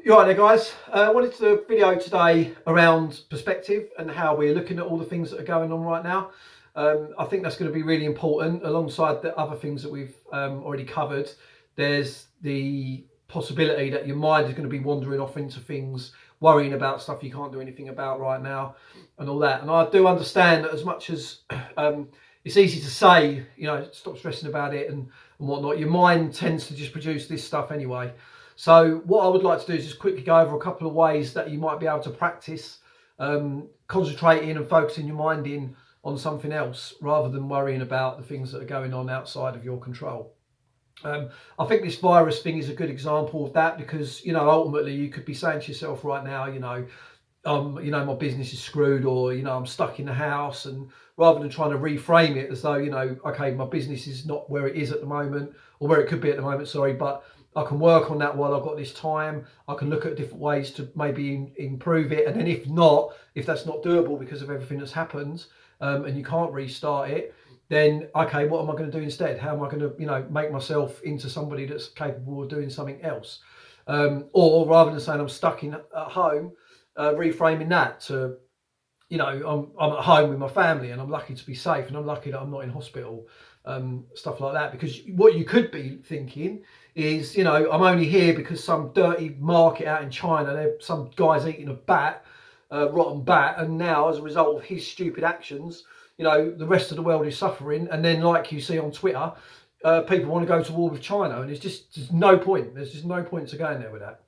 You all right there, guys? I wanted to do a video today around perspective and how we're looking at all the things that are going on right now. I think that's going to be really important alongside the other things that we've already covered. There's the possibility that your mind is going to be wandering off into things, worrying about stuff you can't do anything about right now and all that. And I do understand that as much as it's easy to say, stop stressing about it and whatnot, your mind tends to just produce this stuff anyway. So what I would like to do is just quickly go over a couple of ways that you might be able to practice concentrating and focusing your mind in on something else rather than worrying about the things that are going on outside of your control. I think this virus thing is a good example of that because, ultimately you could be saying to yourself right now, my business is screwed, or, I'm stuck in the house, and rather than trying to reframe it as though, okay, my business is not where it is at the moment, or where it could be at the moment, sorry, but I can work on that while I've got this time. I can look at different ways to maybe improve it. And then if that's not doable because of everything that's happened, and you can't restart it, then, okay, what am I going to do instead? How am I going to, make myself into somebody that's capable of doing something else? Or rather than saying I'm stuck at home, reframing that to, I'm at home with my family and I'm lucky to be safe and I'm lucky that I'm not in hospital, stuff like that. Because what you could be thinking is, I'm only here because some dirty market out in China, some guy's eating a bat, rotten bat, and now as a result of his stupid actions, the rest of the world is suffering. And then, like you see on Twitter, people want to go to war with China, and it's just no point. There's just no point to going there with that.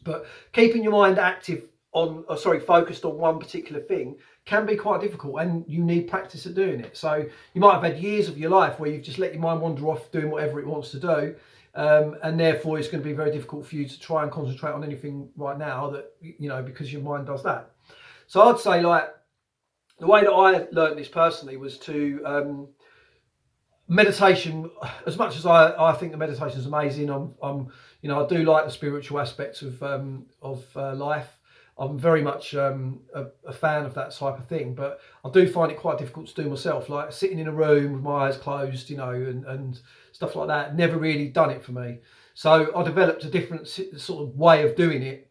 But keeping your mind active focused on one particular thing can be quite difficult, and you need practice at doing it. So you might have had years of your life where you've just let your mind wander off doing whatever it wants to do, and therefore it's going to be very difficult for you to try and concentrate on anything right now that, because your mind does that. So I'd say, like, the way that I learned this personally was to meditation. As much as I think the meditation is amazing, I do like the spiritual aspects of life. I'm very much a fan of that type of thing, but I do find it quite difficult to do myself, like sitting in a room with my eyes closed, and stuff like that. Never really done it for me. So I developed a different sort of way of doing it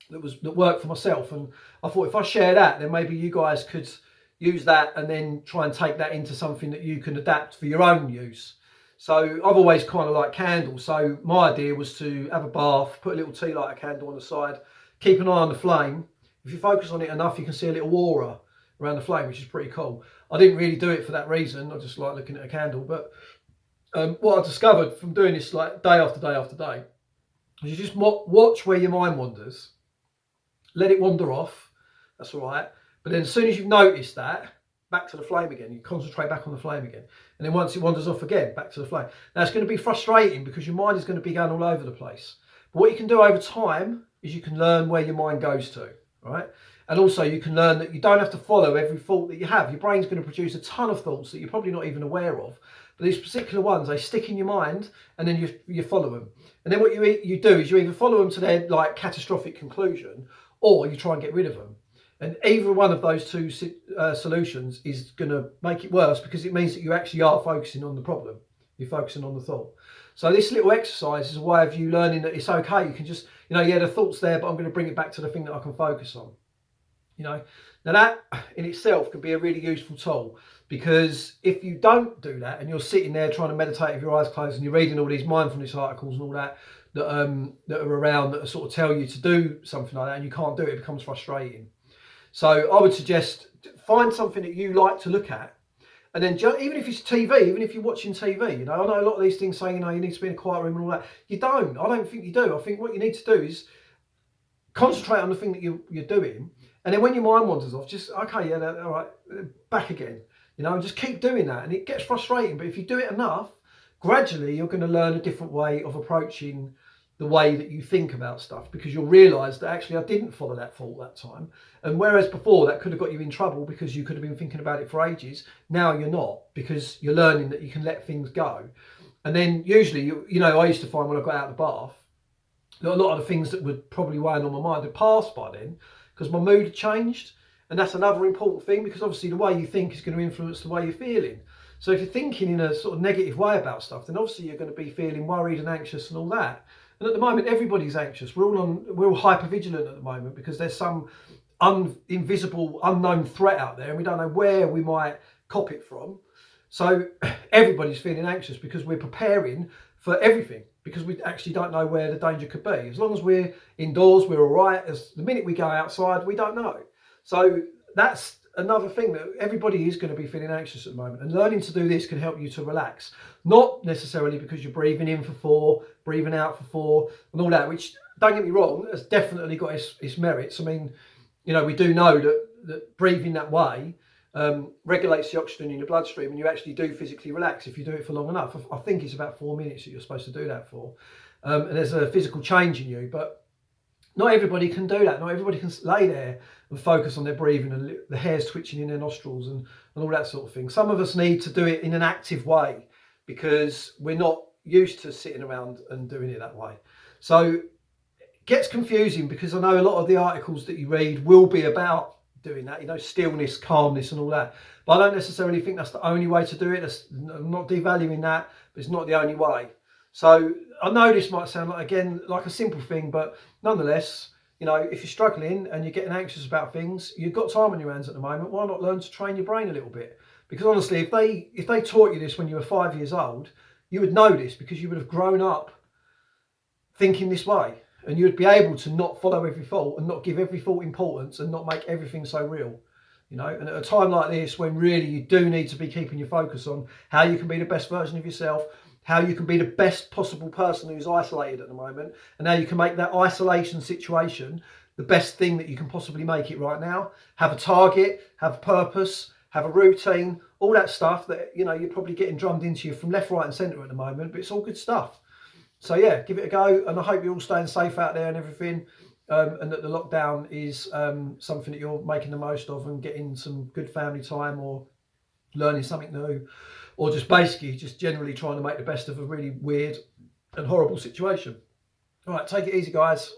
that worked for myself, and I thought if I share that, then maybe you guys could use that and then try and take that into something that you can adapt for your own use. So I've always kind of liked candles. So my idea was to have a bath, put a little tea lighter candle on the side, keep an eye on the flame. If you focus on it enough, you can see a little aura around the flame, which is pretty cool. I didn't really do it for that reason. I just like looking at a candle. But what I discovered from doing this like day after day after day is you just watch where your mind wanders, let it wander off. That's all right. But then as soon as you've noticed that, back to the flame again. You concentrate back on the flame again. And then once it wanders off again, back to the flame. Now it's going to be frustrating because your mind is going to be going all over the place. But what you can do over time is you can learn where your mind goes to, right? And also you can learn that you don't have to follow every thought that you have. Your brain's going to produce a ton of thoughts that you're probably not even aware of. But these particular ones, they stick in your mind and then you follow them. And then what you do is you either follow them to their like catastrophic conclusion, or you try and get rid of them. And either one of those two solutions is going to make it worse because it means that you actually are focusing on the problem. You're focusing on the thought. So this little exercise is a way of you learning that it's okay. You can just, the thought's there, but I'm going to bring it back to the thing that I can focus on. Now that in itself can be a really useful tool, because if you don't do that and you're sitting there trying to meditate with your eyes closed and you're reading all these mindfulness articles and all that are around that sort of tell you to do something like that and you can't do it, it becomes frustrating. So I would suggest find something that you like to look at, and then even if it's TV, even if you're watching TV, I know a lot of these things say, you need to be in a quiet room and all that. You don't. I don't think you do. I think what you need to do is concentrate on the thing that you're doing, and then when your mind wanders off, just, okay, yeah, all right, back again, and just keep doing that. And it gets frustrating, but if you do it enough, gradually you're going to learn a different way of approaching the way that you think about stuff, because you'll realise that actually I didn't follow that thought that time. And whereas before that could have got you in trouble because you could have been thinking about it for ages, now you're not, because you're learning that you can let things go. And then usually, I used to find when I got out of the bath, that a lot of the things that would probably weighing on my mind had passed by then, because my mood had changed. And that's another important thing, because obviously the way you think is going to influence the way you're feeling. So if you're thinking in a sort of negative way about stuff, then obviously you're going to be feeling worried and anxious and all that. And at the moment, everybody's anxious. We're all hyper vigilant at the moment because there's some invisible, unknown threat out there, and we don't know where we might cop it from. So everybody's feeling anxious because we're preparing for everything, because we actually don't know where the danger could be. As long as we're indoors, we're all right. As the minute we go outside, we don't know. So that's another thing, that everybody is going to be feeling anxious at the moment, and learning to do this can help you to relax. Not necessarily because you're breathing in for 4, breathing out for 4 and all that, which, don't get me wrong, has definitely got its merits. I mean, you know, we do know that breathing that way regulates the oxygen in your bloodstream, and you actually do physically relax if you do it for long enough. I think it's about 4 minutes that you're supposed to do that for, and there's a physical change in you. But not everybody can do that. Not everybody can lay there and focus on their breathing and the hairs twitching in their nostrils and all that sort of thing. Some of us need to do it in an active way because we're not used to sitting around and doing it that way. So it gets confusing, because I know a lot of the articles that you read will be about doing that, you know, stillness, calmness and all that. But I don't necessarily think that's the only way to do it. I'm not devaluing that, but it's not the only way. So I know this might sound like, again, like a simple thing, but nonetheless, you know, if you're struggling and you're getting anxious about things, you've got time on your hands at the moment. Why not learn to train your brain a little bit? Because honestly, if they taught you this when you were 5 years old, you would know this, because you would have grown up thinking this way, and you would be able to not follow every thought and not give every thought importance and not make everything so real. You know, and at a time like this, when really you do need to be keeping your focus on how you can be the best version of yourself, how you can be the best possible person who's isolated at the moment, and how you can make that isolation situation the best thing that you can possibly make it right now. Have a target, have a purpose, have a routine, all that stuff that, you know, you're probably getting drummed into you from left, right and centre at the moment, but it's all good stuff. So yeah, give it a go, and I hope you're all staying safe out there and everything, and that the lockdown is something that you're making the most of and getting some good family time, or learning something new, or just basically just generally trying to make the best of a really weird and horrible situation. All right, take it easy, guys.